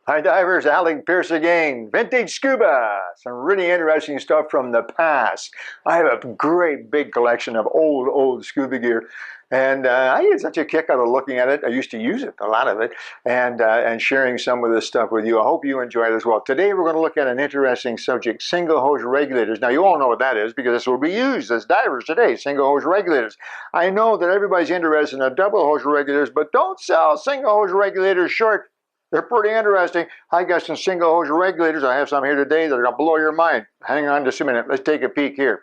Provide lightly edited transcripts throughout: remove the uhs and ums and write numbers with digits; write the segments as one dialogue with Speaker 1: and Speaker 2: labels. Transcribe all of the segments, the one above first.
Speaker 1: Hi divers, Alec, Peirce again. Vintage Scuba, some really interesting stuff from the past. I have a great big collection of old scuba gear, and I get such a kick out of looking at it. I used to use it, a lot of it, and sharing some of this stuff with you. I hope you enjoy it as well. Today we're going to look at an interesting subject, single hose regulators. Now you all know what that is because this will be used as divers today, single hose regulators. I know that everybody's interested in the double hose regulators, but don't sell single hose regulators short. They're pretty interesting. I got some single hose regulators. I have some here today that are going to blow your mind. Hang on just a minute. Let's take a peek here.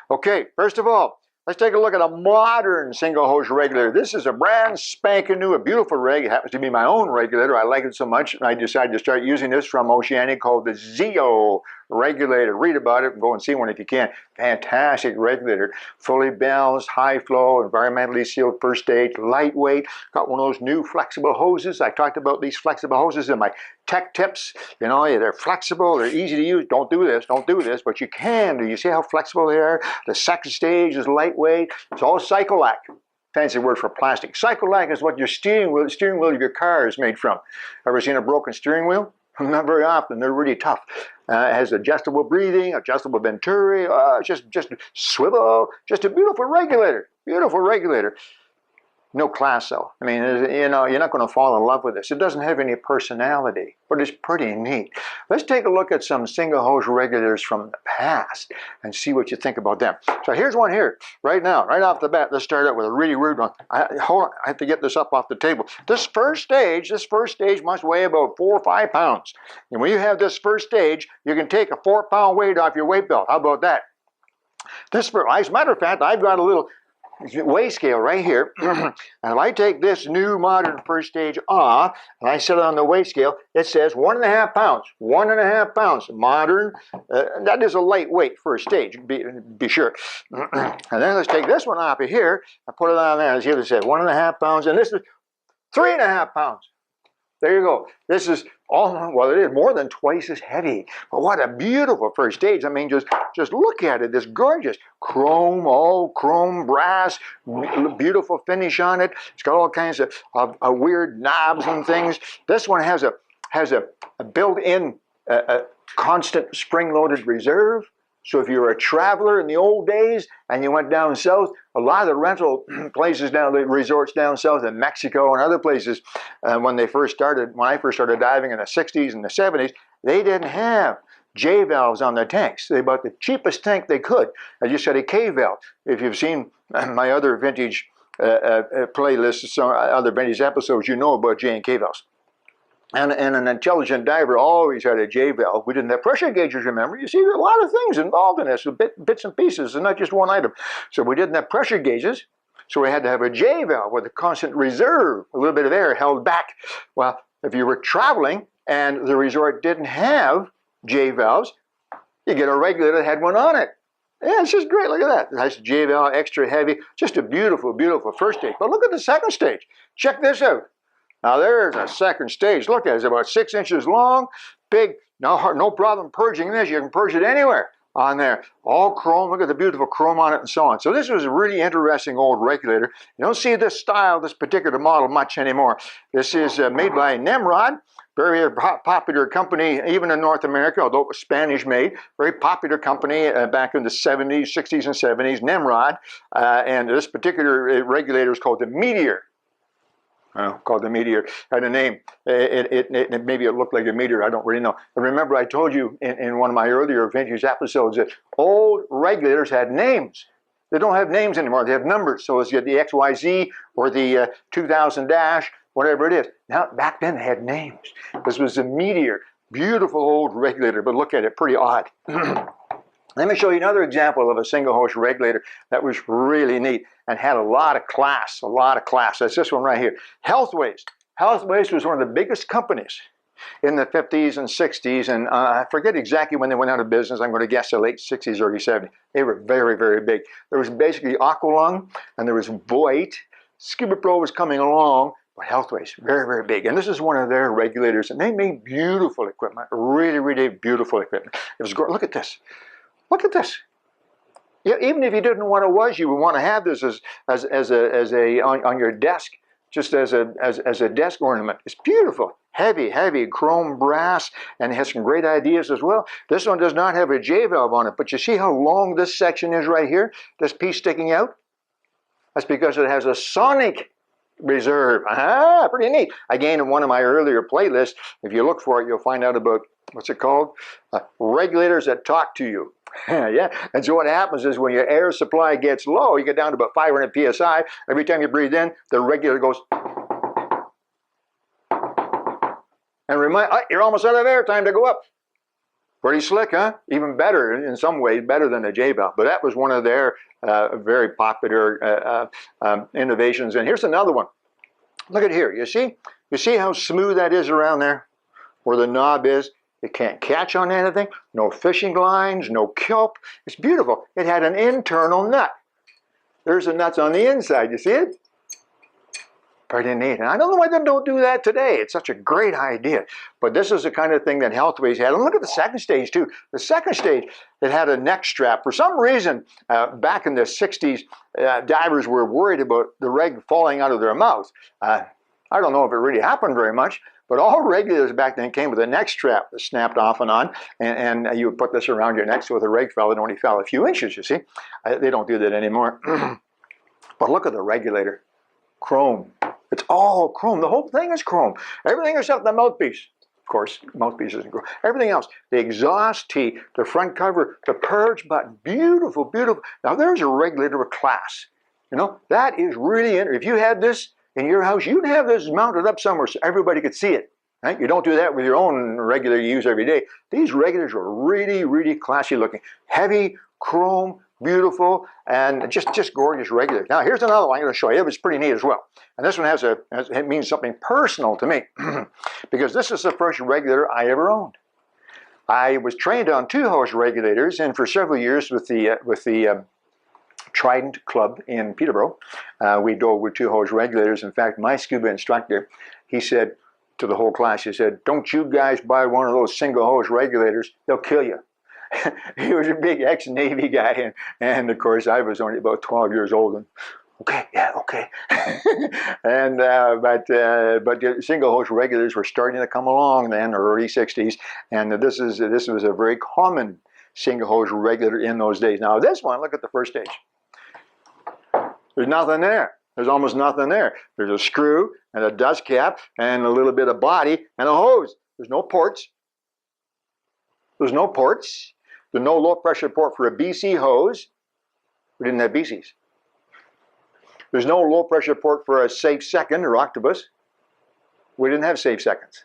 Speaker 1: Okay, first of all, let's take a look at a modern single hose regulator. This is a brand spanking new, a beautiful reg. It happens to be my own regulator. I like it so much, I decided to start using this from Oceanic called the Zeo regulator. Read about it and go and see one if you can. Fantastic regulator. Fully balanced, high flow, environmentally sealed first stage, lightweight. Got one of those new flexible hoses. I talked about these flexible hoses in my tech tips. You know, they're flexible, they're easy to use. Don't do this, but you can do. You see how flexible they are? The second stage is lightweight. It's all Cycolac. Fancy word for plastic. Cycolac is what your steering wheel of your car is made from. Ever seen a broken steering wheel? Not very often. They're really tough. It has adjustable breathing, adjustable venturi, just swivel, just a beautiful regulator. Beautiful regulator. No class though. I mean, you know, you're not going to fall in love with this. It doesn't have any personality, but it's pretty neat. Let's take a look at some single hose regulators from the past and see what you think about them. So here's one here, right now, right off the bat. Let's start out with a really rude one. Hold on, I have to get this up off the table. This first stage must weigh about 4 or 5 pounds. And when you have this first stage, you can take a 4-pound weight off your weight belt. How about that? As a matter of fact, I've got a little weigh scale right here, and if I take this new modern first stage off and I set it on the weight scale, it says 1.5 pounds. 1.5 pounds. Modern. That is a lightweight first stage. Be sure. And then let's take this one off of here and put it on there. As here it says 1.5 pounds, and this is 3.5 pounds. There you go. This is well, it is more than twice as heavy. But what a beautiful first stage. I mean, just look at it. This gorgeous chrome, all chrome, brass, beautiful finish on it. It's got all kinds of weird knobs and things. This one has a built-in constant spring-loaded reserve. So if you're a traveler in the old days and you went down south, a lot of the rental places down, the resorts down south in Mexico and other places, when I first started diving in the 60s and the 70s, they didn't have J valves on their tanks. They bought the cheapest tank they could. I just had a K valve. If you've seen my other vintage playlists, other vintage episodes, you know about J and K valves. And an intelligent diver always had a J valve. We didn't have pressure gauges, remember? You see, there are a lot of things involved in this, bits and pieces, and not just one item. So we didn't have pressure gauges, so we had to have a J valve with a constant reserve, a little bit of air held back. Well, if you were traveling and the resort didn't have J valves, you get a regulator that had one on it. Yeah, it's just great. Look at that. Nice J valve, extra heavy. Just a beautiful, beautiful first stage. But look at the second stage. Check this out. Now there's a second stage. Look at it. It's about 6 inches long, big. No problem purging this. You can purge it anywhere on there. All chrome. Look at the beautiful chrome on it and so on. So this was a really interesting old regulator. You don't see this style, this particular model much anymore. This is made by Nemrod. Very popular company, even in North America, although it was Spanish made. Very popular company back in the 70s, 60s and 70s, Nemrod. And this particular regulator is called the Meteor. Called the Meteor. Had a name. Maybe it looked like a meteor. I don't really know. But remember, I told you in one of my earlier vintage episodes that old regulators had names. They don't have names anymore. They have numbers. So it's the XYZ or the 2000 dash, whatever it is. Now, back then they had names. This was the Meteor. Beautiful old regulator, but look at it, pretty odd. Let me show you another example of a single hose regulator that was really neat and had a lot of class, That's this one right here. Healthways. Healthways was one of the biggest companies in the 50s and 60s, and I forget exactly when they went out of business. I'm going to guess the late 60s, early 70s. They were very, very big. There was basically Aqualung, and there was Voigt. Scuba Pro was coming along, but Healthways, very, very big. And this is one of their regulators, and they made beautiful equipment, really, really beautiful equipment. It was look at this. Look at this. Yeah, even if you didn't know what it was, you would want to have this as on your desk just as a desk ornament. It's beautiful. Heavy, heavy chrome brass, and it has some great ideas as well. This one does not have a J valve on it, but you see how long this section is right here? This piece sticking out? That's because it has a sonic reserve. Ah, pretty neat. Again, in one of my earlier playlists, if you look for it, you'll find out about, what's it called? Regulators that talk to you. Yeah, and so what happens is when your air supply gets low, you get down to about 500 psi. Every time you breathe in, the regulator goes, and remind, oh, you're almost out of air, time to go up. Pretty slick, huh? Even better, in some ways, better than a J valve. But that was one of their very popular innovations. And here's another one. Look at here. You see how smooth that is around there, where the knob is. It can't catch on anything. No fishing lines, no kelp. It's beautiful. It had an internal nut. There's the nuts on the inside. You see it? Pretty neat. And I don't know why they don't do that today. It's such a great idea. But this is the kind of thing that Healthways had. And look at the second stage too. The second stage, it had a neck strap. For some reason, back in the 60s, divers were worried about the reg falling out of their mouth. I don't know if it really happened very much, but all regulators back then came with a neck strap that snapped off and on, and you would put this around your neck so if the reg fell, it only fell a few inches, you see. They don't do that anymore. But look at the regulator. Chrome. It's all chrome. The whole thing is chrome. Everything except the mouthpiece. Of course, mouthpiece isn't chrome. Everything else. The exhaust tee, the front cover, the purge button. Beautiful, beautiful. Now there's a regulator of class. You know, that is really, if you had this in your house, you'd have this mounted up somewhere so everybody could see it. Right? You don't do that with your own regulator you use every day. These regulators are really, really classy looking. Heavy, chrome, beautiful, and just gorgeous regulators. Now here's another one I'm going to show you. It's pretty neat as well. And this one it means something personal to me because this is the first regulator I ever owned. I was trained on 2-hose regulators, and for several years with the Trident Club in Peterborough, we dove with 2-hose regulators. In fact, my scuba instructor, he said to the whole class, he said, "Don't you guys buy one of those single-hose regulators, they'll kill you." He was a big ex-Navy guy, and of course I was only about 12 years old. And okay, yeah, okay. And but the single-hose regulators were starting to come along then, early 60s, and this was a very common single-hose regulator in those days. Now this one, look at the first stage. There's nothing there. There's almost nothing there. There's a screw and a dust cap and a little bit of body and a hose. There's no ports. There's no ports. There's no low pressure port for a BC hose. We didn't have BCs. There's no low pressure port for a safe second or octopus. We didn't have safe seconds.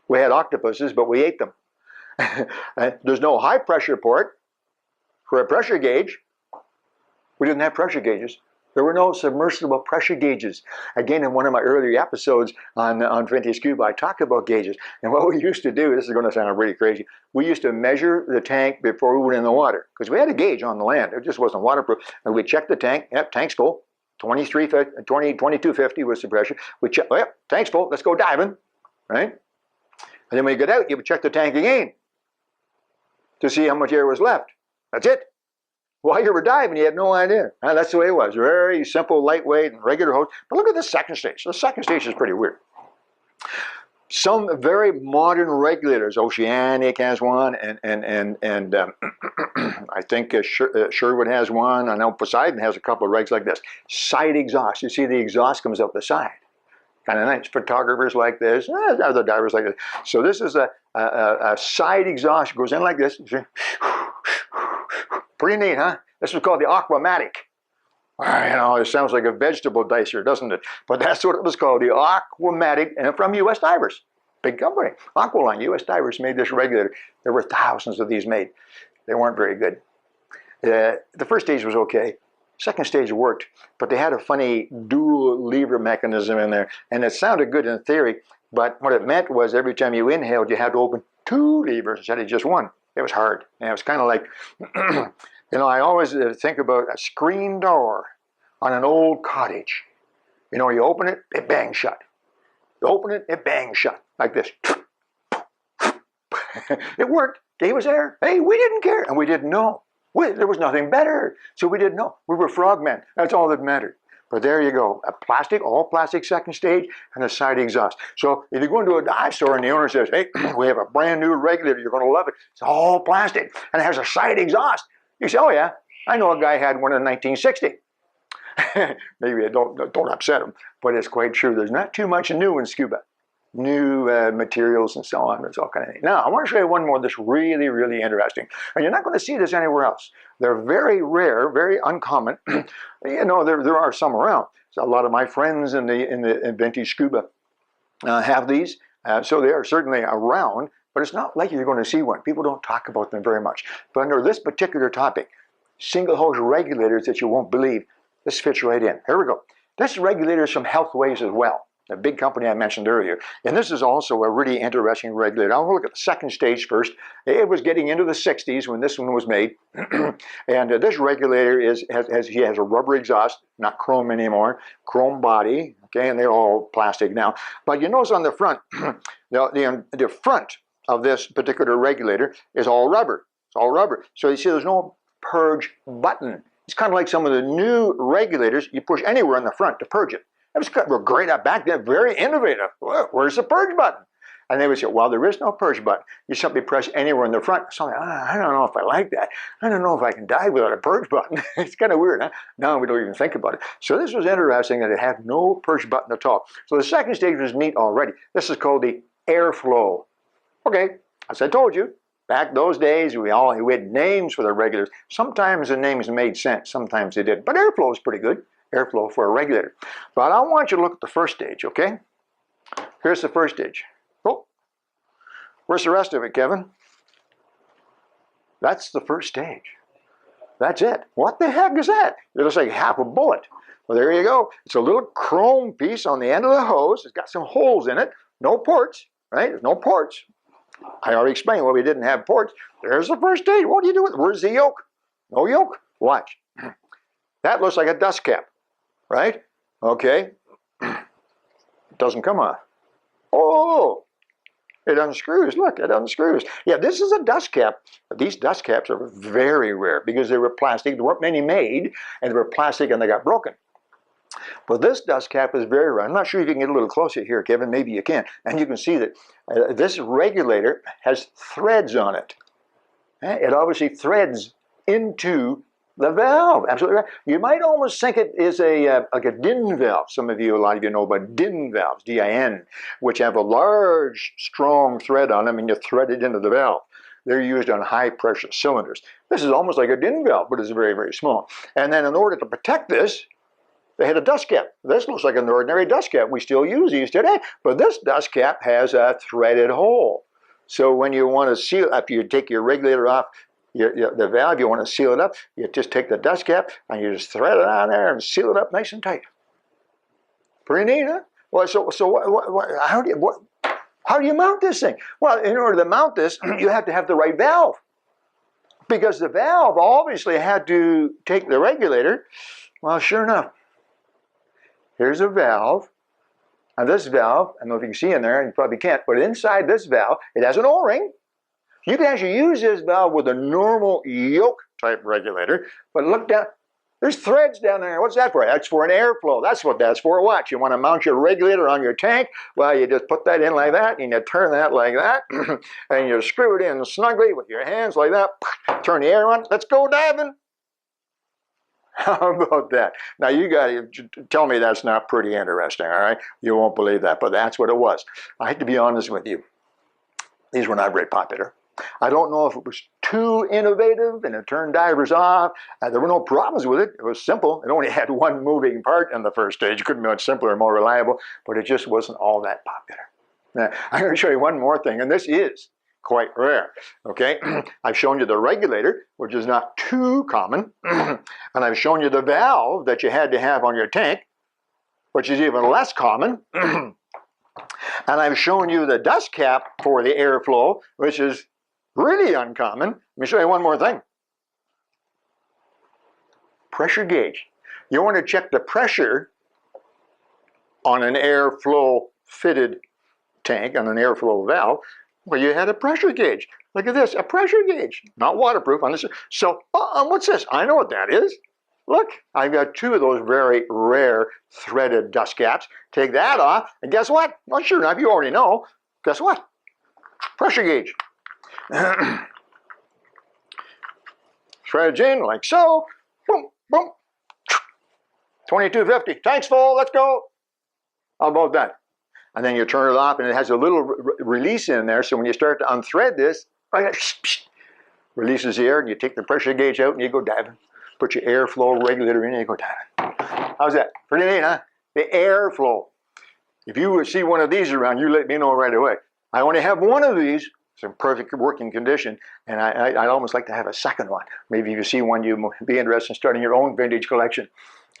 Speaker 1: We had octopuses, but we ate them. There's no high pressure port for a pressure gauge. We didn't have pressure gauges. There were no submersible pressure gauges. Again, in one of my earlier episodes on Vintage Scuba, I talked about gauges. And what we used to do, this is going to sound really crazy, we used to measure the tank before we went in the water. Because we had a gauge on the land. It just wasn't waterproof. And we'd check the tank. Yep, tank's full. 2250 was the pressure. We check, yep, tank's full. Let's go diving. Right? And then when you get out, you would check the tank again to see how much air was left. That's it. While you were diving, you had no idea. And that's the way it was. Very simple, lightweight, and regular hose. But look at the second stage. The second stage is pretty weird. Some very modern regulators, Oceanic has one, and I think Sherwood has one. I know Poseidon has a couple of regs like this. Side exhaust. You see the exhaust comes out the side. Kind of nice. Photographers like this, other divers like this. So this is a side exhaust. It goes in like this. Pretty neat, huh? This was called the Aquamatic. You know, it sounds like a vegetable dicer, doesn't it? But that's what it was called, the Aquamatic, and from U.S. Divers. Big company. Aqualine, U.S. Divers made this regulator. There were thousands of these made. They weren't very good. The first stage was okay. Second stage worked, but they had a funny dual lever mechanism in there, and it sounded good in theory, but what it meant was every time you inhaled, you had to open 2 levers instead of just one. It was hard. And it was kind of like, you know, I always think about a screen door on an old cottage. You know, you open it, it bangs shut. You open it, it bangs shut, like this. It worked, gave us air. Hey, we didn't care, and we didn't know. There was nothing better, so we didn't know. We were frogmen. That's all that mattered. But there you go, a plastic, all plastic second stage, and a side exhaust. So if you go into a dive store and the owner says, hey, we have a brand new regulator, you're going to love it. It's all plastic, and it has a side exhaust. You say, oh yeah, I know a guy had one in 1960. Maybe I don't upset him, but it's quite true. There's not too much new in scuba. New materials and so on. There's all kind of things. Now, I want to show you one more that's really, really interesting. And you're not going to see this anywhere else. They're very rare, very uncommon. You know, there are some around. So a lot of my friends in Vintage Scuba have these. So they are certainly around, but it's not like you're going to see one. People don't talk about them very much. But under this particular topic, single hose regulators that you won't believe, this fits right in. Here we go. This regulator is from Healthways as well, a big company I mentioned earlier. And this is also a really interesting regulator. I'll look at the second stage first. It was getting into the 60s when this one was made. And this regulator has a rubber exhaust, not chrome anymore, chrome body, okay, and they're all plastic now. But you notice on the front, the front of this particular regulator is all rubber. It's all rubber. So you see there's no purge button. It's kind of like some of the new regulators. You push anywhere on the front to purge it. It was kind of great back then, very innovative. Where's the purge button? And they would say, well, there is no purge button. You simply press anywhere in the front. So I don't know if I like that. I don't know if I can dive without a purge button. It's kind of weird, huh? Now we don't even think about it. So this was interesting that it had no purge button at all. So the second stage was neat already. This is called the AirFlo. Okay, as I told you, back those days, we had names for the regulators. Sometimes the names made sense, sometimes they didn't. But AirFlo is pretty good. AirFlo for a regulator. But I want you to look at the first stage, okay? Here's the first stage. Oh, where's the rest of it, Kevin? That's the first stage. That's it. What the heck is that? It looks like half a bullet. Well, there you go. It's a little chrome piece on the end of the hose. It's got some holes in it. No ports, right? There's no ports. I already explained why we didn't have ports. There's the first stage. What do you do with it? Where's the yoke? No yoke. Watch. That looks like a dust cap, right? Okay. It doesn't come off. Oh, it unscrews. Look, it unscrews. Yeah, this is a dust cap. These dust caps are very rare because they were plastic. There weren't many made, and they were plastic and they got broken. But this dust cap is very rare. I'm not sure if you can get a little closer here, Kevin. Maybe you can. And you can see that this regulator has threads on it. It obviously threads into the valve. Absolutely right. You might almost think it is like a DIN valve. A lot of you know about DIN valves, D-I-N, which have a large, strong thread on them, and you thread it into the valve. They're used on high-pressure cylinders. This is almost like a DIN valve, but it's very, very small. And then in order to protect this, they had a dust cap. This looks like an ordinary dust cap. We still use these today. But this dust cap has a threaded hole. So when you want to seal, after you take your regulator off, the valve, you want to seal it up, you just take the dust cap and you just thread it on there and seal it up nice and tight. Pretty neat, huh? Well, how do you mount this thing? Well, in order to mount this, you have to have the right valve. Because the valve obviously had to take the regulator. Well, sure enough, here's a valve. And this valve, I don't know if you can see in there, you probably can't, but inside this valve, it has an O-ring. You can actually use this valve with a normal yoke type regulator, but look down, there's threads down there. What's that for? That's for an airflow. That's what that's for. Watch, you want to mount your regulator on your tank? Well, you just put that in like that, and you turn that like that, and you screw it in snugly with your hands like that, turn the air on, let's go diving. How about that? Now you got to tell me that's not pretty interesting, all right? You won't believe that, but that's what it was. I have to be honest with you. These were not very popular. I don't know if it was too innovative and it turned divers off. There were no problems with it. It was simple. It only had one moving part in the first stage. It couldn't be much simpler and more reliable, but it just wasn't all that popular. Now, I'm going to show you one more thing, and this is quite rare, okay? I've shown you the regulator, which is not too common, and I've shown you the valve that you had to have on your tank, which is even less common, and I've shown you the dust cap for the airflow, which is really uncommon. Let me show you one more thing. Pressure gauge. You want to check the pressure on an airflow fitted tank, on an airflow valve. Well, you had a pressure gauge. Look at this, a pressure gauge. Not waterproof. On this. So, what's this? I know what that is. Look, I've got two of those very rare threaded dust caps. Take that off, and guess what? Well, sure enough, you already know. Guess what? Pressure gauge. Threads in like so. Boom, boom. 2250. Tanks full, let's go. How about that? And then you turn it off, and it has a little release in there, so when you start to unthread this, releases the air, and you take the pressure gauge out, and you go diving. Put your airflow regulator in, and you go diving. How's that? Pretty neat, huh? The airflow. If you see one of these around, you let me know right away. I only have one of these. It's in perfect working condition, and I'd almost like to have a second one. Maybe if you see one, you'd be interested in starting your own vintage collection.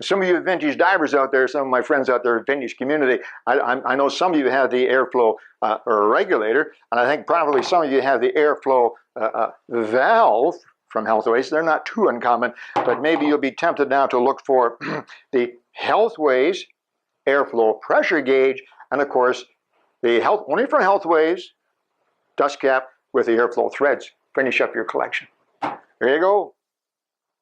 Speaker 1: Some of you vintage divers out there, some of my friends out there in the vintage community, I know some of you have the airflow regulator, and I think probably some of you have the airflow valve from Healthways. They're not too uncommon, but maybe you'll be tempted now to look for the Healthways Airflow pressure gauge, and of course, the only from Healthways dust cap with the airflow threads. Finish up your collection. There you go.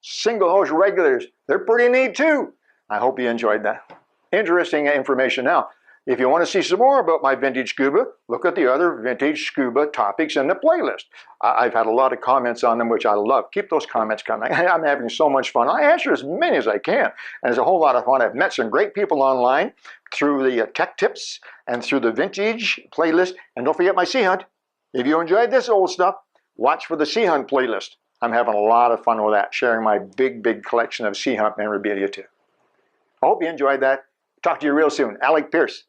Speaker 1: Single hose regulators. They're pretty neat too. I hope you enjoyed that. Interesting information. Now, if you want to see some more about my vintage scuba, look at the other vintage scuba topics in the playlist. I've had a lot of comments on them, which I love. Keep those comments coming. I'm having so much fun. I answer as many as I can, and it's a whole lot of fun. I've met some great people online through the tech tips and through the vintage playlist. And don't forget my sea hunt. If you enjoyed this old stuff, watch for the sea hunt playlist. I'm having a lot of fun with that, sharing my big collection of sea hunt memorabilia too. I hope you enjoyed that. Talk to you real soon. Alec Peirce,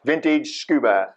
Speaker 1: Vintage Scuba.